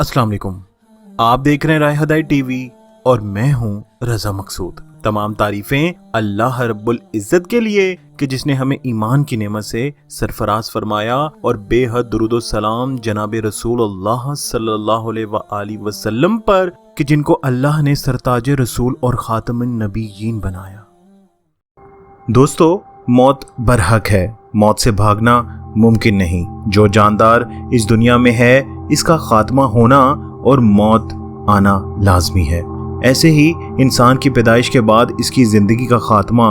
अस्सलाम वालेकुम। आप देख रहे हैं राय हदायत टीवी और मैं हूं रजा मकसूद। तमाम तारीफें अल्लाह रब्बुल इज़्ज़त के लिए कि जिसने हमें ईमान की नेमत से सरफराज फरमाया और बेहद दुरूद व सलाम जनाब रसूलुल्लाह सल्लल्लाहु अलैहि वसल्लम पर कि जिनको अल्लाह ने सरताज रसूल और खातमुन नबीयीन बनाया। दोस्तों, मौत बरहक है, मौत से भागना मुमकिन नहीं। जो जानदार इस दुनिया में है इसका खात्मा होना और मौत आना लाजमी है। ऐसे ही इंसान की पैदाइश के बाद इसकी जिंदगी का खात्मा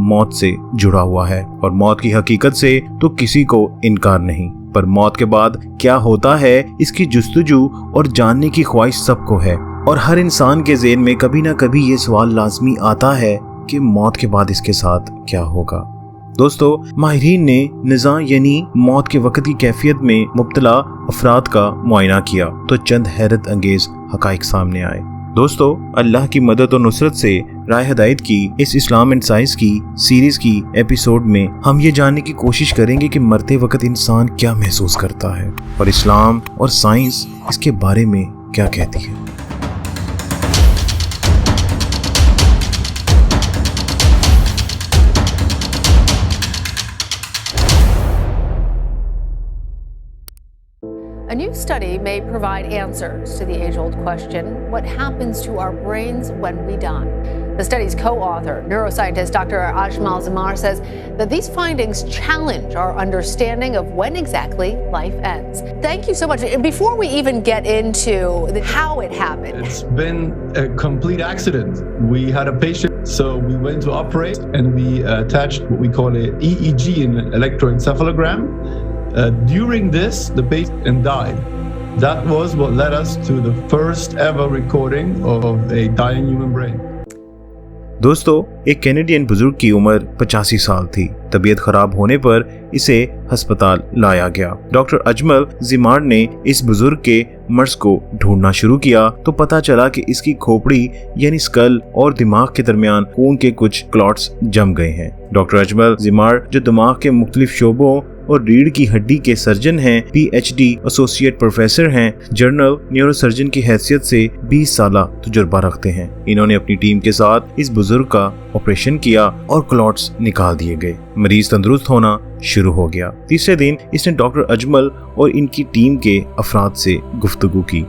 मौत से जुड़ा हुआ है और मौत की हकीकत से तो किसी को इनकार नहीं, पर मौत के बाद क्या होता है इसकी जुस्तजू और जानने की ख्वाहिश सबको है। और हर इंसान के ज़हन में कभी ना कभी ये सवाल लाजमी आता है कि मौत के बाद इसके साथ क्या होगा। दोस्तों, माहिरीन ने निज़ा यानी मौत के वक्त की कैफियत में मुब्तला अफराद का मुआयना किया तो चंद हैरत अंगेज हकाइक सामने आए। दोस्तों, अल्लाह की मदद और नुसरत से राय हदायत की इस इस्लाम एंड साइंस की सीरीज की एपिसोड में हम ये जानने की कोशिश करेंगे कि मरते वक्त इंसान क्या महसूस करता है और इस्लाम और साइंस इसके बारे में क्या कहती है। A new study may provide answers to the age-old question, what happens to our brains when we die? The study's co-author, neuroscientist Dr. Ajmal Zamar, says that these findings challenge our understanding of when exactly life ends. Thank you so much. Before we even get into how it happened. It's been a complete accident. We had a patient, so we went to operate and we attached what we call an EEG, an electroencephalogram. During this, the patient died. That was what led us to the first ever recording of a dying human brain. दोस्तों, एक Canadian बुजुर्ग की उम्र 85 साल थी। तबीयत खराब होने पर इसे अस्पताल लाया गया। डॉक्टर अजमल जिमार ने इस बुजुर्ग के मर्ज को ढूंढना शुरू किया तो पता चला कि इसकी खोपड़ी यानी स्कल और दिमाग के दरमियान खून के कुछ क्लॉट्स जम गए हैं। डॉक्टर अजमल जिमार, जो दिमाग के मुख्तलिफ शोबों और रीढ़ की हड्डी के सर्जन हैं, PhD एसोसिएट प्रोफेसर हैं, जर्नल न्यूरोसर्जन की हैसियत से 20 साल तजुर्बा रखते हैं। इन्होंने अपनी टीम के साथ इस बुजुर्ग का ऑपरेशन किया और क्लॉट्स निकाल दिए गए। मरीज तंदुरुस्त होना शुरू हो गया। तीसरे दिन इसने डॉक्टर अजमल और इनकी टीम के अफराद से गुफ्तगू की।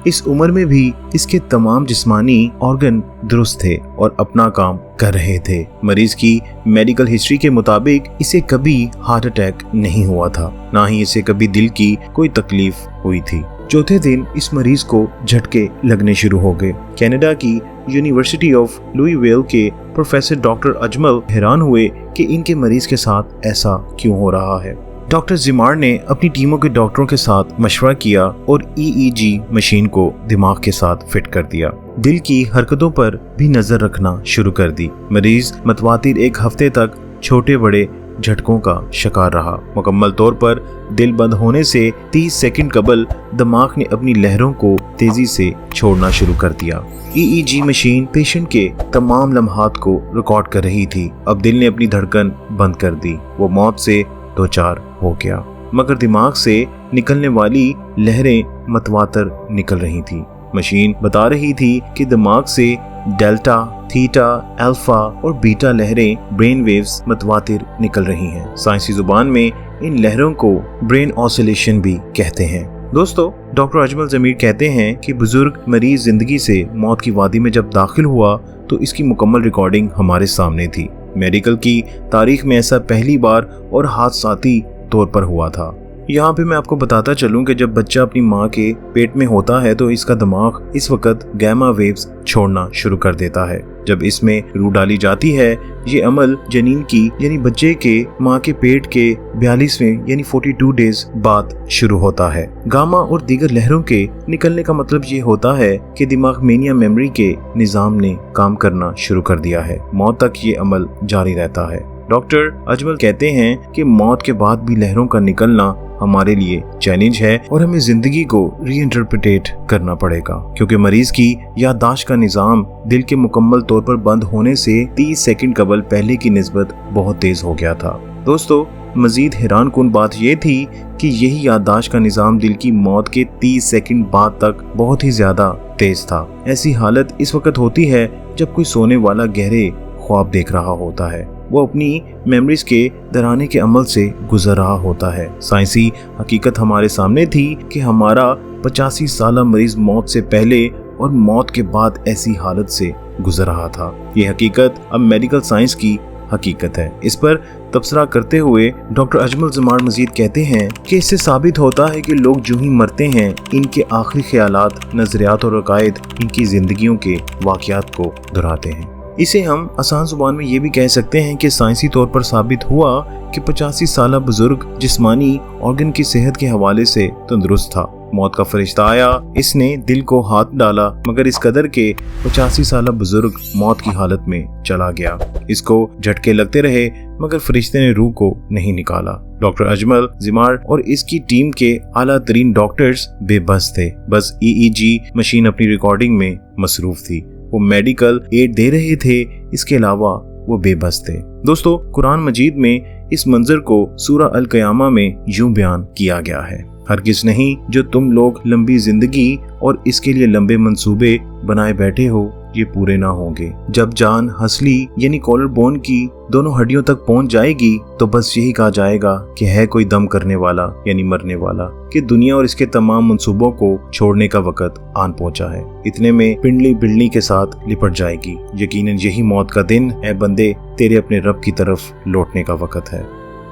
इस उम्र में भी इसके तमाम जिस्मानी ऑर्गन दुरुस्त थे और अपना काम कर रहे थे। मरीज की मेडिकल हिस्ट्री के मुताबिक इसे कभी हार्ट अटैक नहीं हुआ था, ना ही इसे कभी दिल की कोई तकलीफ हुई थी। चौथे दिन इस मरीज को झटके लगने शुरू हो गए। कनाडा की यूनिवर्सिटी ऑफ लुईविल के प्रोफेसर डॉक्टर अजमल हैरान हुए कि इनके मरीज के साथ ऐसा क्यों हो रहा है। डॉक्टर जिमार ने अपनी टीमों के डॉक्टरों के साथ मशवरा किया और EEG मशीन को दिमाग के साथ फिट कर दिया। दिल की हरकतों पर भी नजर रखना शुरू कर दी। मरीज मतवातिर एक हफ्ते तक छोटे बड़े झटकों का शिकार रहा। मुकम्मल तौर पर दिल बंद होने से 30 सेकंड कबल दिमाग ने अपनी लहरों को तेजी से छोड़ना शुरू कर दिया। EEG मशीन पेशेंट के तमाम लम्हात को रिकॉर्ड कर रही थी। अब दिल ने अपनी धड़कन बंद कर दी। वो मौत से दो चार हो गया, मगर दिमाग से निकलने वाली लहरें मतवातर निकल रही थी। मशीन बता रही थी कि दिमाग से डेल्टा, थीटा, अल्फा और बीटा लहरें ब्रेन वेव्स मतवातिर निकल रही हैं। साइंसी जुबान में इन लहरों को ब्रेन ऑसिलेशन भी कहते हैं। दोस्तों, डॉक्टर अजमल जमीर कहते हैं कि बुजुर्ग मरीज जिंदगी से मौत की वादी में जब दाखिल हुआ तो इसकी मुकम्मल रिकॉर्डिंग हमारे सामने थी। मेडिकल की तारीख में ऐसा पहली बार और हादसाती तौर पर हुआ था। यहाँ पे मैं आपको बताता चलूँ कि जब बच्चा अपनी माँ के पेट में होता है तो इसका दिमाग इस वक्त गैमा वेव्स छोड़ना शुरू कर देता है। जब इसमें रूह डाली जाती है, ये अमल जनीन की यानी बच्चे के माँ के पेट के 42वें यानी 42 डेज बाद शुरू होता है। गामा और दीगर लहरों के निकलने का मतलब ये होता है कि दिमाग मेनिया मेमोरी के निजाम ने काम करना शुरू कर दिया है। मौत तक ये अमल जारी रहता है। डॉक्टर अजमल कहते हैं कि मौत के बाद भी लहरों का निकलना हमारे लिए चैलेंज है और हमें जिंदगी को रीइंटरप्रेट करना पड़ेगा, क्योंकि मरीज की याददाश्त का निजाम दिल के मुकम्मल तौर पर बंद होने से 30 सेकंड कबल पहले की निस्बत बहुत तेज हो गया था। दोस्तों, मजीद हैरान कुन बात यह थी कि यही याददाश्त का निज़ाम दिल की मौत के 30 सेकंड बाद तक बहुत ही ज्यादा तेज था। ऐसी हालत इस वक्त होती है जब कोई सोने वाला गहरे ख्वाब देख रहा होता है, वो अपनी मेमोरीज के दराने के अमल से गुजर रहा होता है। साइंसी हकीकत हमारे सामने थी कि हमारा 85 साला मरीज मौत से पहले और मौत के बाद ऐसी हालत से गुजर रहा था। ये हकीकत अब मेडिकल साइंस की हकीकत है। इस पर तबसरा करते हुए डॉक्टर अजमल ज़मार मजीद कहते हैं कि इससे साबित होता है कि लोग जो ही मरते हैं, इनके आखिरी ख्यालात, नजरियात और अकायद इनकी जिंदगियों के वाक़यात को दोहराते हैं। इसे हम आसान जुबान में ये भी कह सकते हैं कि साइंसी तौर पर साबित हुआ कि 85 साला बुजुर्ग जिस्मानी ऑर्गन की सेहत के हवाले से तंदुरुस्त था। मौत का फरिश्ता आया, इसने दिल को हाथ डाला, मगर इस कदर के 85 साला बुजुर्ग मौत की हालत में चला गया। इसको झटके लगते रहे मगर फरिश्ते ने रूह को नहीं निकाला। डॉक्टर अजमल ज़मार और इसकी टीम के आला तरीन डॉक्टर्स बेबस थे। बस EEG मशीन अपनी रिकॉर्डिंग में मसरूफ थी। वो मेडिकल एड दे रहे थे, इसके अलावा वो बेबस थे। दोस्तों, कुरान मजीद में इस मंजर को सूरा अल क़यामा में यूं बयान किया गया है, हरगिज़ नहीं जो तुम लोग लंबी जिंदगी और इसके लिए लंबे मंसूबे बनाए बैठे हो, ये पूरे ना होंगे। जब जान हंसली यानी कॉलर बोन की दोनों हड्डियों तक पहुंच जाएगी तो बस यही कहा जाएगा कि है कोई दम करने वाला यानी मरने वाला, कि दुनिया और इसके तमाम मंसूबों को छोड़ने का वक्त आन पहुंचा है। इतने में पिंडली बिल्ली के साथ लिपट जाएगी। यकीनन यही मौत का दिन है बंदे, तेरे अपने रब की तरफ लौटने का वक्त है।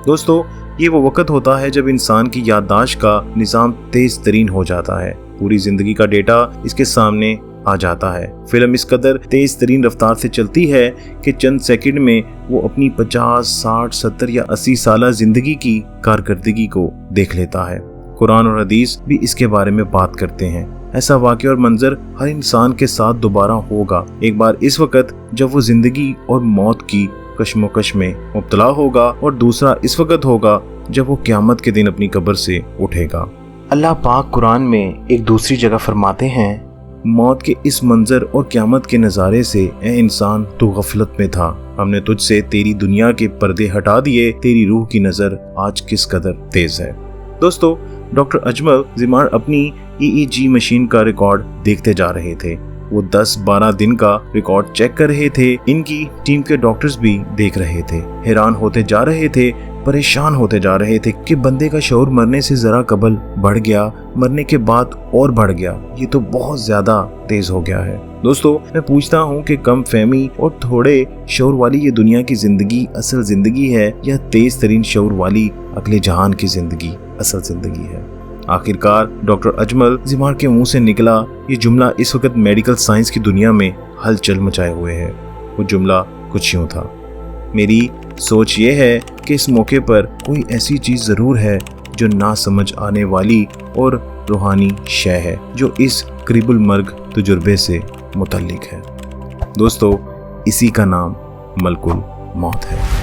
दोस्तों, ये वो वक्त होता है जब इंसान की याददाश्त का निज़ाम तेज तरीन हो जाता है। पूरी जिंदगी का डेटा इसके सामने आ जाता है। फिल्म इस कदर तेज तरीन रफ्तार से चलती है कि चंद सेकंड में वो अपनी 50, 60, 70 या 80 साला जिंदगी की कारकर्दगी को देख लेता है। कुरान और हदीस भी इसके बारे में बात करते हैं। ऐसा वाक़या और मंजर हर इंसान के साथ दोबारा होगा, एक बार इस वक्त जब वो जिंदगी और मौत की कश्मोकश में मुब्तला होगा, और दूसरा इस वक्त होगा जब वो क़यामत के दिन अपनी कब्र से उठेगा। अल्लाह पाक कुरान में एक दूसरी जगह फरमाते हैं, मौत के इस मंजर और क़यामत के नज़ारे से ए इंसान तू गफलत में था, हमने तुझसे तेरी दुनिया के पर्दे हटा दिए, तेरी रूह की नज़र आज किस कदर तेज है। दोस्तों, डॉक्टर अजमल ज़मार अपनी EEG मशीन का रिकॉर्ड देखते जा रहे थे। वो 10-12 दिन का रिकॉर्ड चेक कर रहे थे। इनकी टीम के डॉक्टर्स भी देख रहे थे, हैरान होते जा रहे थे, परेशान होते जा रहे थे कि बंदे का शऊर मरने से जरा कबल बढ़ गया, मरने के बाद और बढ़ गया, ये तो बहुत ज्यादा तेज हो गया है। दोस्तों, मैं पूछता हूँ कि कम फहमी और थोड़े शऊर वाली ये दुनिया की जिंदगी असल जिंदगी है या तेज तरीन शऊर वाली अगले जहान की जिंदगी असल जिंदगी है? आखिरकार डॉक्टर अजमल ज़मार के मुंह से निकला ये जुमला इस वक्त मेडिकल साइंस की दुनिया में हलचल मचाए हुए है। वो जुमला कुछ यूं था, मेरी सोच ये है कि इस मौके पर कोई ऐसी चीज़ ज़रूर है जो ना समझ आने वाली और रूहानी शय है, जो इस करीबुल मर्ग तजुर्बे से मुतल्लिक है। दोस्तों, इसी का नाम मलकुल मौत है।